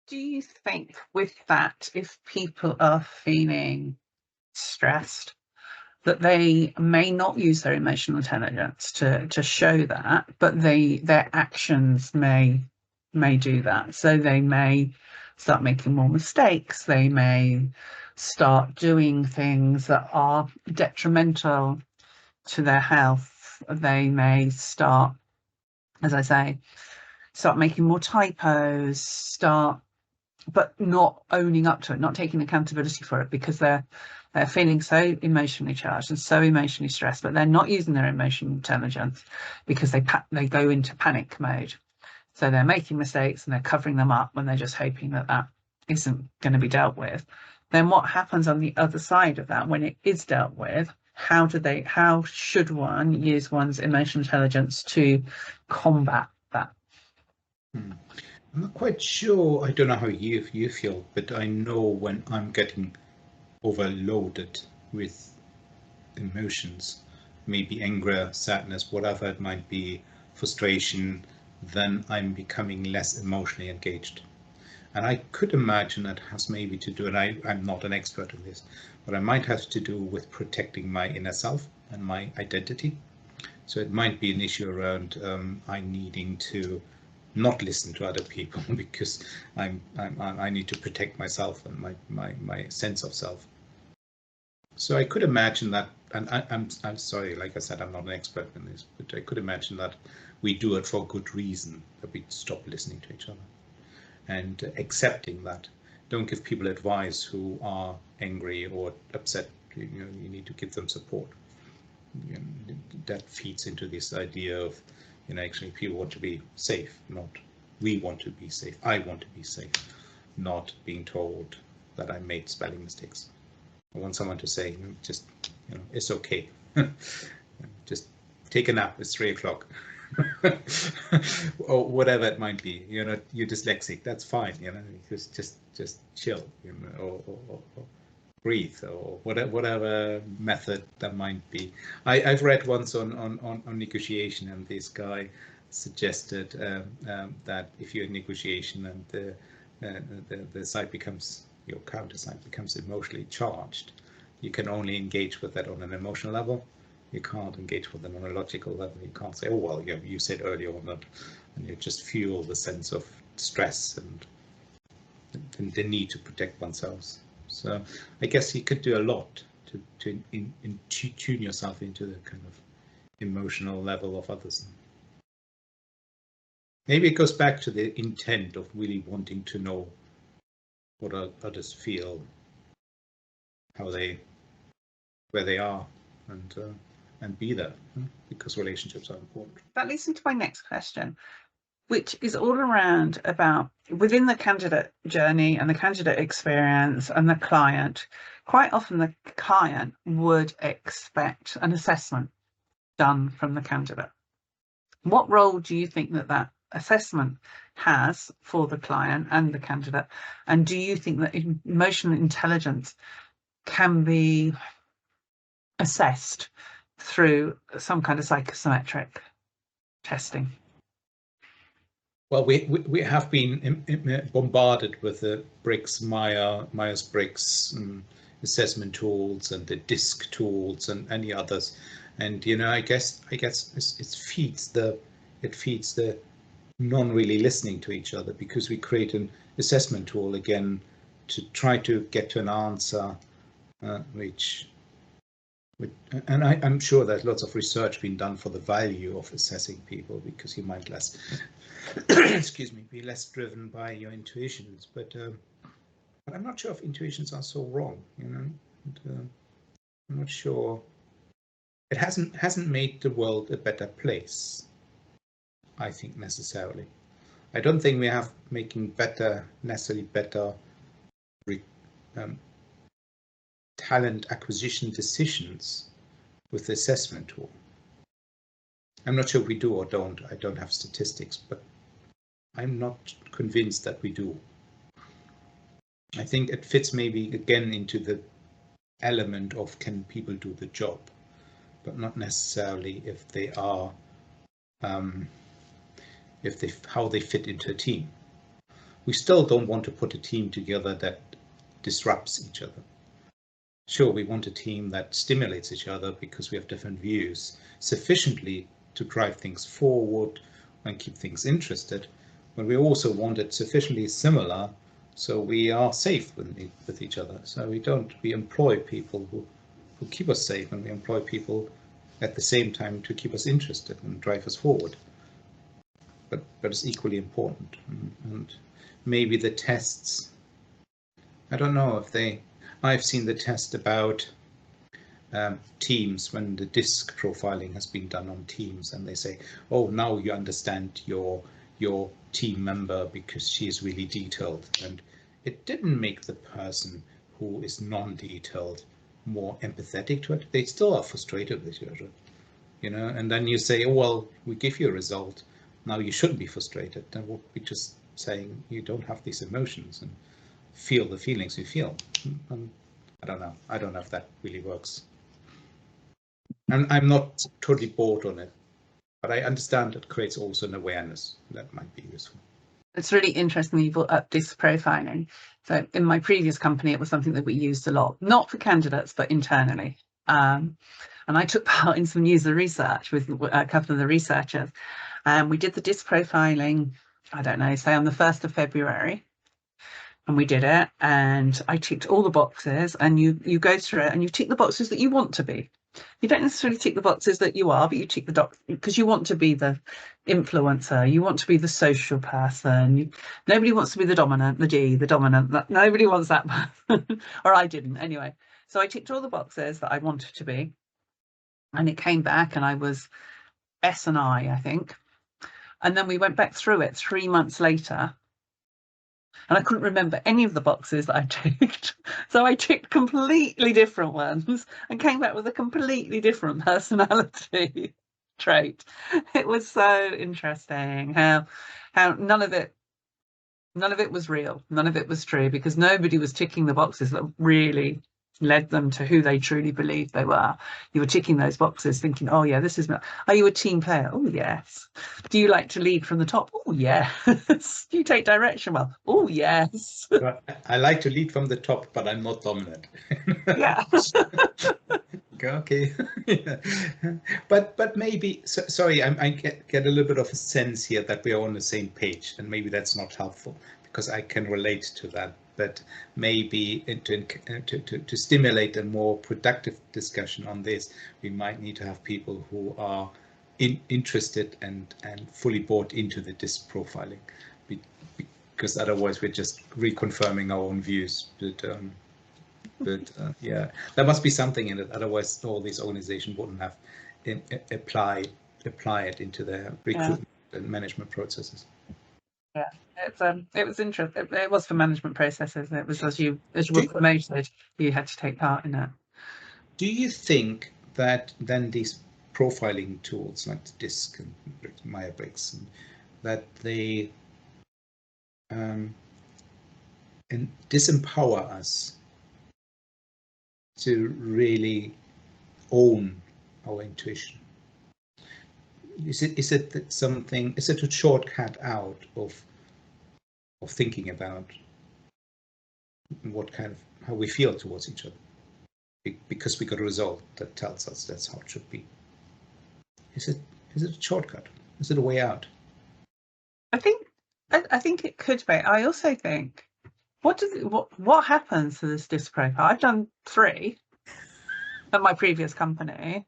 Do you think with that, if people are feeling stressed, that they may not use their emotional intelligence to show that, but their actions may do that. So they may start making more mistakes. They may start doing things that are detrimental to their health. They may start, as I say, start making more typos, but not owning up to it, not taking accountability for it, because they're feeling so emotionally charged and so emotionally stressed, but they're not using their emotional intelligence because they go into panic mode. So they're making mistakes and they're covering them up when they're just hoping that that isn't going to be dealt with. Then what happens on the other side of that when it is dealt with? How should one use one's emotional intelligence to combat that? I'm not quite sure. I don't know how you feel, but I know when I'm getting overloaded with emotions, maybe anger, sadness, whatever it might be, frustration, then I'm becoming less emotionally engaged. And I could imagine that has maybe to do, and I'm not an expert in this, but I might have to do with protecting my inner self and my identity. So it might be an issue around I needing to not listen to other people because I need to protect myself and my sense of self. So I could imagine that, and I'm sorry, like I said, I'm not an expert in this, but I could imagine that we do it for good reason, that we stop listening to each other and accepting that. Don't give people advice who are angry or upset. You need to give them support. That feeds into this idea of, actually people want to be safe, not we want to be safe. I want to be safe, not being told that I made spelling mistakes. I want someone to say, just, it's okay. Just take a nap. It's 3 o'clock. Or whatever it might be. You're dyslexic. That's fine. Just chill. Or breathe, or whatever method that might be. I've read once on negotiation, and this guy suggested that if you're in negotiation and the side becomes, your counter side becomes emotionally charged, you can only engage with that on an emotional level. You can't engage with them on a logical level. You can't say, oh, well, you said earlier on that, and you just fuel the sense of stress and the need to protect oneself. So I guess you could do a lot to tune yourself into the kind of emotional level of others. Maybe it goes back to the intent of really wanting to know what others feel, where they are, and be there, because relationships are important. That leads into my next question, which is all around about within the candidate journey and the candidate experience and the client. Quite often the client would expect an assessment done from the candidate. What role do you think that assessment has for the client and the candidate? And do you think that emotional intelligence can be assessed through some kind of psychometric testing? Well, we have been bombarded with the Myers-Briggs assessment tools and the DISC tools and any others, and I guess it feeds the non-really listening to each other, because we create an assessment tool again to try to get to an answer and I'm sure there's lots of research being done for the value of assessing people, because you might less be less driven by your intuitions, but I'm not sure if intuitions are so wrong, and, I'm not sure. It hasn't made the world a better place, I think, necessarily. I don't think we have making necessarily better talent acquisition decisions with the assessment tool. I'm not sure if we do or don't. I don't have statistics, but I'm not convinced that we do. I think it fits maybe again into the element of, can people do the job, but not necessarily if they are, how they fit into a team. we still don't want to put a team together that disrupts each other. Sure, we want a team that stimulates each other because we have different views sufficiently to drive things forward and keep things interested, but we also want it sufficiently similar so we are safe with each other. So we employ people who keep us safe, and we employ people at the same time to keep us interested and drive us forward. But it's equally important. And maybe the tests, I don't know if I've seen the test about teams when the DISC profiling has been done on teams, and they say, oh, now you understand your team member because she is really detailed. And it didn't make the person who is non-detailed more empathetic to it. They still are frustrated with each other, and then you say, oh, well, we give you a result, now you shouldn't be frustrated. Then we'll be just saying you don't have these emotions and feel the feelings you feel. And I don't know if that really works. And I'm not totally bored on it, but I understand it creates also an awareness that might be useful. It's really interesting you brought up DISC profiling. So in my previous company, it was something that we used a lot, not for candidates, but internally. And I took part in some user research with a couple of the researchers. And we did the DISC profiling, I don't know, say on the 1st of February. And we did it, and I ticked all the boxes, and you go through it and you tick the boxes that you want to be. You don't necessarily tick the boxes that you are, but you tick the docs because you want to be the influencer, you want to be the social person. Nobody wants to be the dominant, the dominant. Nobody wants that person. Or I didn't anyway. So I ticked all the boxes that I wanted to be, and it came back and I was S and I think. And then we went back through it 3 months later, and I couldn't remember any of the boxes that I ticked. So I ticked completely different ones and came back with a completely different personality trait. It was so interesting how none of it was real. None of it was true, because nobody was ticking the boxes that really led them to who they truly believed they were. You were ticking those boxes thinking, oh yeah, this is not. Are you a team player? Oh yes. Do you like to lead from the top? Oh yes. Do you take direction well? Oh yes. I like to lead from the top, but I'm not dominant. Yeah. Okay. Yeah. But maybe, sorry, I get a little bit of a sense here that we are on the same page, and maybe that's not helpful because I can relate to that. But maybe to stimulate a more productive discussion on this, we might need to have people who are interested and fully bought into the DISC profiling, because otherwise we're just reconfirming our own views. But yeah, there must be something in it. Otherwise, all these organizations wouldn't have apply it into their recruitment and management processes. Yeah, it was interesting. It was for management processes. It was as you were promoted, you had to take part in it. Do you think that then these profiling tools like DISC and Myers-Briggs, that they and disempower us to really own our intuition? Is it something? Is it a shortcut out of thinking about how we feel towards each other, because we got a result that tells us that's how it should be? Is it a shortcut? Is it a way out? I think it could be. I also think, what happens to this DISC profile? I've done 3 at my previous company.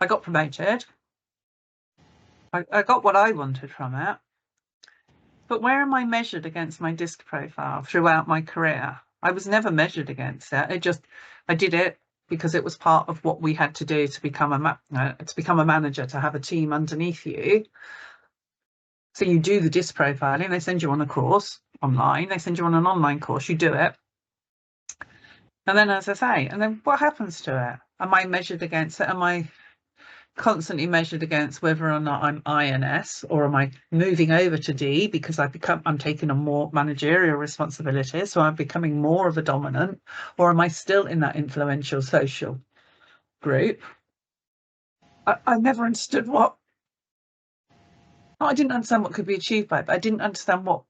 I got promoted. I got what I wanted from it. But where am I measured against my DISC profile throughout my career? I was never measured against it. I did it because it was part of what we had to do to become a manager, to have a team underneath you. So you do the DISC profiling. They send you on a course online. They send you on an online course. You do it. And then, as I say, and then what happens to it? Am I measured against it? Am I constantly measured against whether or not I'm INS, or am I moving over to D because I'm taking on more managerial responsibilities, so I'm becoming more of a dominant, or am I still in that influential social group? I never understood I didn't understand what could be achieved by it, but I didn't understand what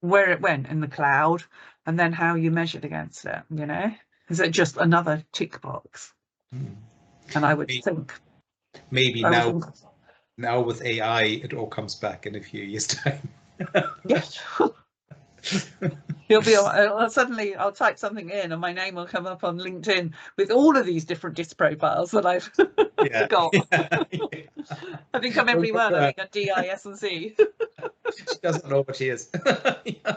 where it went in the cloud, and then how you measured against it, you know? Is it just another tick box? And I would think, Maybe I would think, now with AI, it all comes back in a few years' time. yes. Suddenly I'll type something in and my name will come up on LinkedIn with all of these different disc profiles that I've Yeah. got. Yeah. I think I'm every one. I think I'm D, I, S, and C. She doesn't know what she is. Yeah.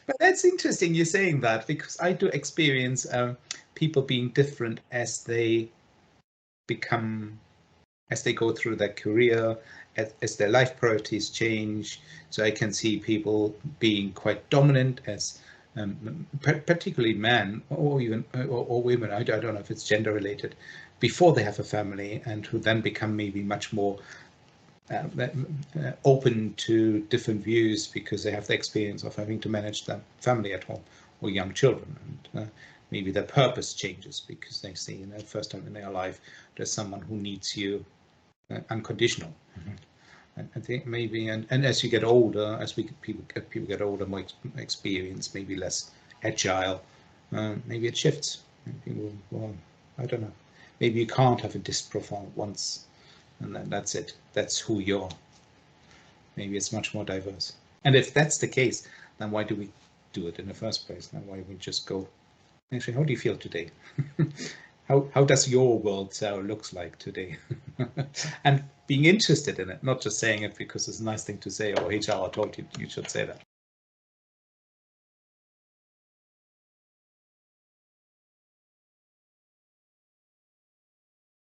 But that's interesting you're saying that, because I do experience people being different as they go through their career, as their life priorities change. So I can see people being quite dominant as particularly men, or even or women. I don't know if it's gender related, before they have a family, and who then become maybe much more open to different views because they have the experience of having to manage their family at home or young children, and maybe their purpose changes because they see, first time in their life, there's someone who needs you unconditional. I think maybe, and as you get older, as people get older, more experience, maybe less agile, maybe it shifts. People, well, I don't know. Maybe you can't have a disc profile once, and then that's it. That's who you are. Maybe it's much more diverse. And if that's the case, then why do we do it in the first place? Then why don't we just go, actually, how do you feel today? How does your world, Sarah, looks like today? And being interested in it, not just saying it because it's a nice thing to say, or HR told you you should say that.